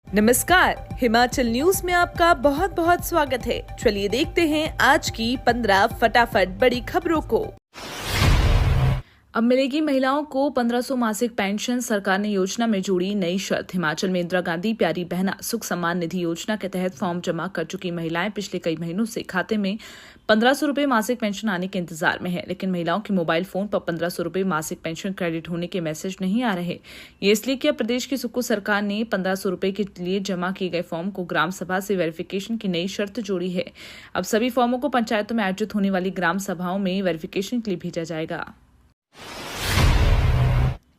नमस्कार, हिमाचल न्यूज में आपका बहुत बहुत स्वागत है। चलिए देखते हैं आज की 15 फटाफट बड़ी खबरों को। अब मिलेगी महिलाओं को 1500 मासिक पेंशन। सरकार ने योजना में जोड़ी नई शर्त। हिमाचल में इंदिरा गांधी प्यारी बहना सुख सम्मान निधि योजना के तहत फॉर्म जमा कर चुकी महिलाएं पिछले कई महीनों से खाते में 1500 रुपए मासिक पेंशन आने के इंतजार में है, लेकिन महिलाओं के मोबाइल फोन पर 1500 रुपए मासिक पेंशन क्रेडिट होने के मैसेज नहीं आ रहे। ये इसलिए कि अब प्रदेश की सुक्खू सरकार ने 1500 रुपए के लिए जमा किए गए फॉर्म को ग्राम सभा से वेरिफिकेशन की नई शर्त जोड़ी है। अब सभी फॉर्मों को पंचायतों में आयोजित होने वाली ग्राम सभाओं में वेरिफिकेशन के लिए भेजा जाएगा।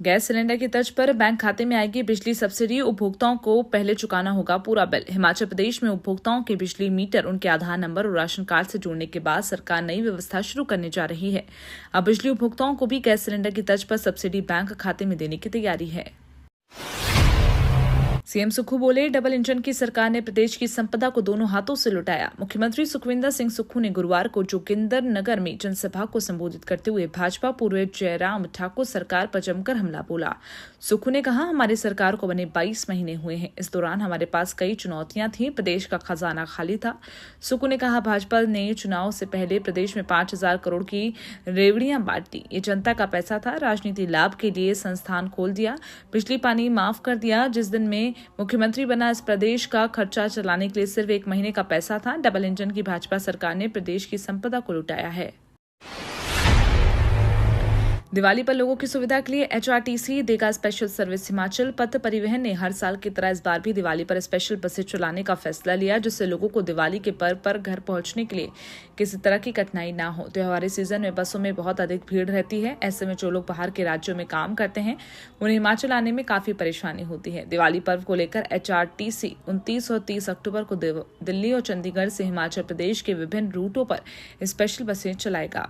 गैस सिलेंडर की तर्ज पर बैंक खाते में आएगी बिजली सब्सिडी। उपभोक्ताओं को पहले चुकाना होगा पूरा बिल। हिमाचल प्रदेश में उपभोक्ताओं के बिजली मीटर उनके आधार नंबर और राशन कार्ड से जोड़ने के बाद सरकार नई व्यवस्था शुरू करने जा रही है। अब बिजली उपभोक्ताओं को भी गैस सिलेंडर की तर्ज पर सब्सिडी बैंक खाते में देने की तैयारी है। सीएम सुक्खू बोले, डबल इंजन की सरकार ने प्रदेश की संपदा को दोनों हाथों से लुटाया। मुख्यमंत्री सुखविंदर सिंह सुक्खू ने गुरुवार को जोगिंदरनगर में जनसभा को संबोधित करते हुए भाजपा पूर्व जयराम ठाकुर सरकार पर जमकर हमला बोला। सुक्खू ने कहा, हमारी सरकार को बने 22 महीने हुए हैं। इस दौरान हमारे पास कई चुनौतियां थी। प्रदेश का खजाना खाली था। सुक्खू ने कहा, भाजपा ने चुनाव से पहले प्रदेश में 5000 करोड़ की रेवड़ियां बांट दी। ये जनता का पैसा था। राजनीति लाभ के लिए संस्थान खोल दिया, बिजली पानी माफ कर दिया। जिस दिन में मुख्यमंत्री बना, इस प्रदेश का खर्चा चलाने के लिए सिर्फ 1 महीने का पैसा था। डबल इंजन की भाजपा सरकार ने प्रदेश की संपदा को लुटाया है। दिवाली पर लोगों की सुविधा के लिए एचआरटीसी देगा स्पेशल सर्विस। हिमाचल पथ परिवहन ने हर साल की तरह इस बार भी दिवाली पर स्पेशल बसें चलाने का फैसला लिया, जिससे लोगों को दिवाली के पर्व पर घर पहुंचने के लिए किसी तरह की कठिनाई न हो। त्योहारी सीजन में बसों में बहुत अधिक भीड़ रहती है। ऐसे में जो लोग बाहर के राज्यों में काम करते हैं, उन्हें हिमाचल आने में काफी परेशानी होती है। दिवाली पर्व को लेकर एचआरटीसी 29 और 30 अक्टूबर को दिल्ली और चंडीगढ़ से हिमाचल प्रदेश के विभिन्न रूटों पर स्पेशल बसें चलाएगा।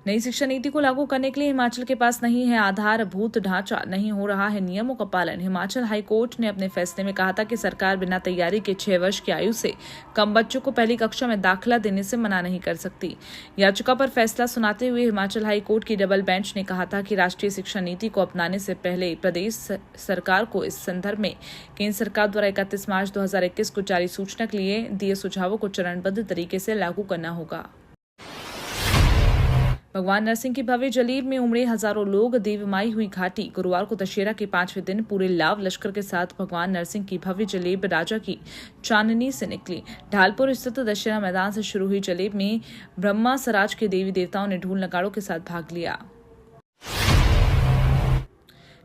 नई शिक्षा नीति को लागू करने के लिए हिमाचल के पास नहीं है आधारभूत ढांचा, नहीं हो रहा है नियमों का पालन। हिमाचल हाईकोर्ट ने अपने फैसले में कहा था कि सरकार बिना तैयारी के 6 वर्ष की आयु से कम बच्चों को पहली कक्षा में दाखिला देने से मना नहीं कर सकती। याचिका पर फैसला सुनाते हुए हिमाचल हाईकोर्ट की डबल बेंच ने कहा था कि राष्ट्रीय शिक्षा नीति को अपनाने से पहले प्रदेश सरकार को इस संदर्भ में केंद्र सरकार द्वारा 31 मार्च 2021 को जारी सूचना के लिए दिए सुझावों को चरणबद्ध तरीके से लागू करना होगा। भगवान नरसिंह की भव्य जलेब में उमड़े हजारों लोग। देवमाई हुई घाटी। गुरुवार को दशहरा के 5वें दिन पूरे लाव लश्कर के साथ भगवान नरसिंह की भव्य जलेब राजा की चांदनी से निकली। ढालपुर स्थित दशहरा मैदान से शुरू हुई जलेब में ब्रह्मा सराज के देवी देवताओं ने ढोल नगाड़ों के साथ भाग लिया।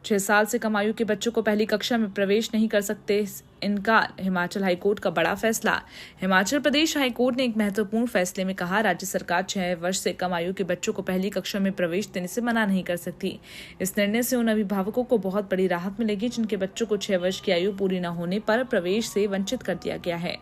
6 साल से कम आयु के बच्चों को पहली कक्षा में प्रवेश नहीं कर सकते इनकार। हिमाचल हाईकोर्ट का बड़ा फैसला। हिमाचल प्रदेश हाईकोर्ट ने एक महत्वपूर्ण फैसले में कहा, राज्य सरकार 6 वर्ष से कम आयु के बच्चों को पहली कक्षा में प्रवेश देने से मना नहीं कर सकती। इस निर्णय से उन अभिभावकों को बहुत बड़ी राहत मिलेगी जिनके बच्चों को 6 वर्ष की आयु पूरी न होने पर प्रवेश से वंचित कर दिया गया है।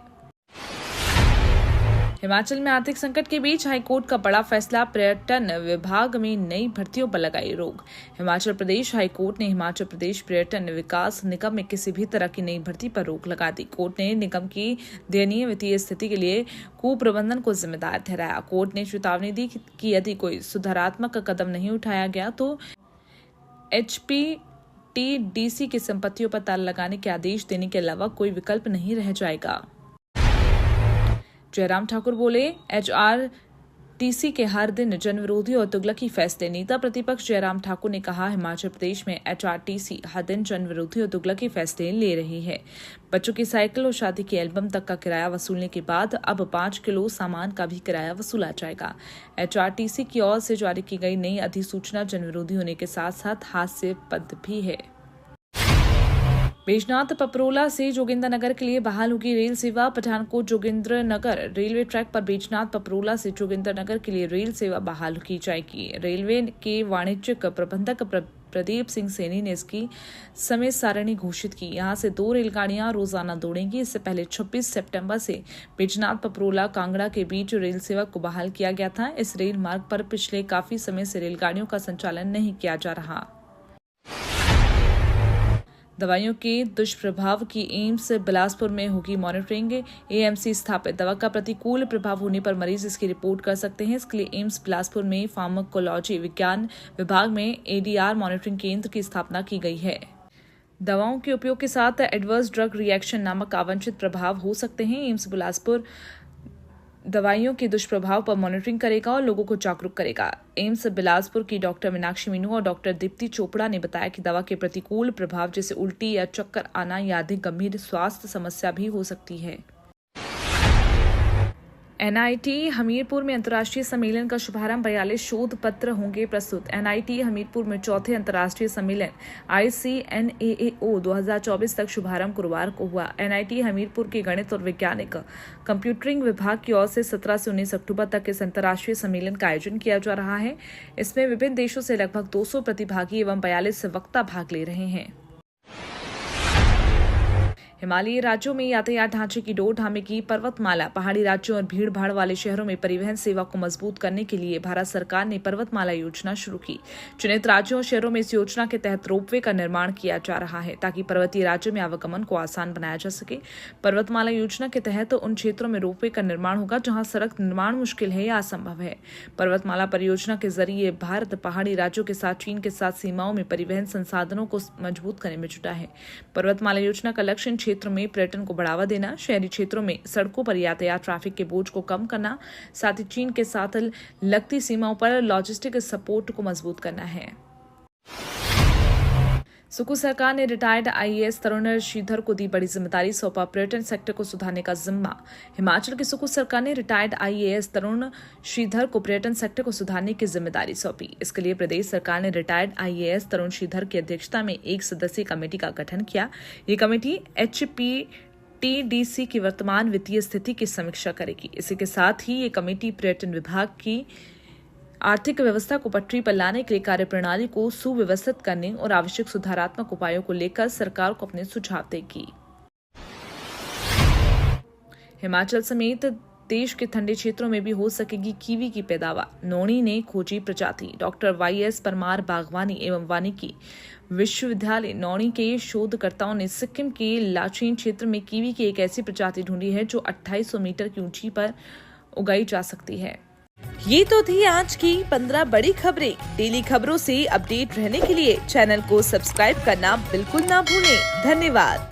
हिमाचल में आर्थिक संकट के बीच हाईकोर्ट का बड़ा फैसला। पर्यटन विभाग में नई भर्तियों पर लगाई रोक। हिमाचल प्रदेश हाईकोर्ट ने हिमाचल प्रदेश पर्यटन विकास निगम में किसी भी तरह की नई भर्ती पर रोक लगा दी। कोर्ट ने निगम की दयनीय वित्तीय स्थिति के लिए कुप्रबंधन को जिम्मेदार ठहराया। कोर्ट ने चेतावनी दी कि यदि कोई सुधारात्मक कदम नहीं उठाया गया तो HPTDC की संपत्तियों पर ताला लगाने के आदेश देने के अलावा कोई विकल्प नहीं रह जाएगा। जयराम ठाकुर बोले, HRTC के हर दिन जन विरोधी और तुगलकी फैसले। नेता प्रतिपक्ष जयराम ठाकुर ने कहा, हिमाचल प्रदेश में HRTC हर दिन जन विरोधी और तुगलकी फैसले ले रही है। बच्चों की साइकिल और शादी की एल्बम तक का किराया वसूलने के बाद अब 5 किलो सामान का भी किराया वसूला जाएगा। HRTC की ओर से जारी की गई नई अधिसूचना जन विरोधी होने के साथ साथ हास्यास्पद भी है। बैजनाथ पपरोला से जोगिंदरनगर के लिए बहाल होगी रेल सेवा। पठानकोट जोगिंदरनगर रेलवे ट्रैक पर बैजनाथ पपरोला से जोगिंदरनगर के लिए रेल सेवा बहाल की जाएगी। रेलवे के वाणिज्यिक प्रबंधक प्रदीप सिंह सैनी ने इसकी समय सारणी घोषित की। यहां से 2 रेलगाड़ियां रोजाना दौड़ेंगी। इससे पहले 26 सितंबर से बैजनाथ पपरोला कांगड़ा के बीच रेल सेवा को बहाल किया गया था। इस रेल मार्ग पर पिछले काफी समय से रेलगाड़ियों का संचालन नहीं किया जा रहा। दवाइयों के दुष्प्रभाव की एम्स बिलासपुर में होगी मॉनिटरिंग। एएमसी स्थापित। दवा का प्रतिकूल प्रभाव होने पर मरीज इसकी रिपोर्ट कर सकते हैं। इसके लिए एम्स बिलासपुर में फार्माकोलॉजी विज्ञान विभाग में एडीआर मॉनिटरिंग केंद्र की स्थापना की गई है। दवाओं के उपयोग के साथ एडवर्स ड्रग रिएक्शन नामक अवांछित प्रभाव हो सकते हैं। एम्स बिलासपुर दवाइयों के दुष्प्रभाव पर मॉनिटरिंग करेगा और लोगों को जागरूक करेगा। एम्स बिलासपुर की डॉक्टर मीनाक्षी मीनू और डॉक्टर दीप्ति चोपड़ा ने बताया कि दवा के प्रतिकूल प्रभाव जैसे उल्टी या चक्कर आना या अधिक गंभीर स्वास्थ्य समस्या भी हो सकती है। एनआईटी हमीरपुर में अंतर्राष्ट्रीय सम्मेलन का शुभारंभ 42 शोध पत्र होंगे प्रस्तुत। एनआईटी हमीरपुर में चौथे अंतर्राष्ट्रीय सम्मेलन ICNAAO 2024 तक शुभारंभ गुरुवार को हुआ। एनआईटी हमीरपुर के गणित और वैज्ञानिक कंप्यूटरिंग विभाग की ओर से 17 से 19 अक्टूबर तक इस अंतर्राष्ट्रीय सम्मेलन का आयोजन किया जा रहा है। इसमें विभिन्न देशों से लगभग 200 प्रतिभागी एवं 42 वक्ता भाग ले रहे हैं। हिमालयी राज्यों में यातायात ढांचे की डोर ढामेगी पर्वतमाला। पहाड़ी राज्यों और भीड़ भाड़ वाले शहरों में परिवहन सेवा को मजबूत करने के लिए भारत सरकार ने पर्वतमाला योजना शुरू की। चुनित राज्यों और शहरों में इस योजना के तहत रोपवे का निर्माण किया जा रहा है ताकि पर्वतीय राज्यों में आवागमन को आसान बनाया जा सके। पर्वतमाला योजना के तहत उन क्षेत्रों में रोपवे का निर्माण होगा जहां सड़क निर्माण मुश्किल है या असंभव है। पर्वतमाला परियोजना के जरिए भारत पहाड़ी राज्यों के साथ चीन के साथ सीमाओं में परिवहन संसाधनों को मजबूत करने में जुटा है। पर्वतमाला योजना का लक्ष्य क्षेत्र में पर्यटन को बढ़ावा देना, शहरी क्षेत्रों में सड़कों पर यातायात ट्रैफिक के बोझ को कम करना, साथ ही चीन के साथ लगती सीमाओं पर लॉजिस्टिक सपोर्ट को मजबूत करना है। सुकू सरकार ने रिटायर्ड IAS तरुण श्रीधर को दी बड़ी जिम्मेदारी, सौंपा पर्यटन सेक्टर को सुधारने का जिम्मा। हिमाचल की सुकू सरकार ने रिटायर्ड IAS तरुण श्रीधर को पर्यटन सेक्टर को सुधारने की जिम्मेदारी सौंपी। इसके लिए प्रदेश सरकार ने रिटायर्ड IAS तरुण श्रीधर की अध्यक्षता में एक सदस्यीय कमेटी का गठन किया। ये कमेटी HPTDC की वर्तमान वित्तीय स्थिति की समीक्षा करेगी। इसी के साथ ही ये कमेटी पर्यटन विभाग की आर्थिक व्यवस्था को पटरी पर लाने के लिए कार्यप्रणाली को सुव्यवस्थित करने और आवश्यक सुधारात्मक उपायों को लेकर सरकार को अपने सुझाव देगी। हिमाचल समेत देश के ठंडे क्षेत्रों में भी हो सकेगी कीवी की पैदावार। नौणी ने खोजी प्रजाति। डॉक्टर YS परमार बागवानी एवं वानिकी विश्वविद्यालय नौणी के शोधकर्ताओं ने सिक्किम के लाचेन क्षेत्र में कीवी की एक ऐसी प्रजाति ढूंढी है जो 2800 मीटर की ऊंचाई पर उगाई जा सकती है। ये तो थी आज की 15 बड़ी खबरें। डेली खबरों से अपडेट रहने के लिए चैनल को सब्सक्राइब करना बिल्कुल ना भूलें। धन्यवाद।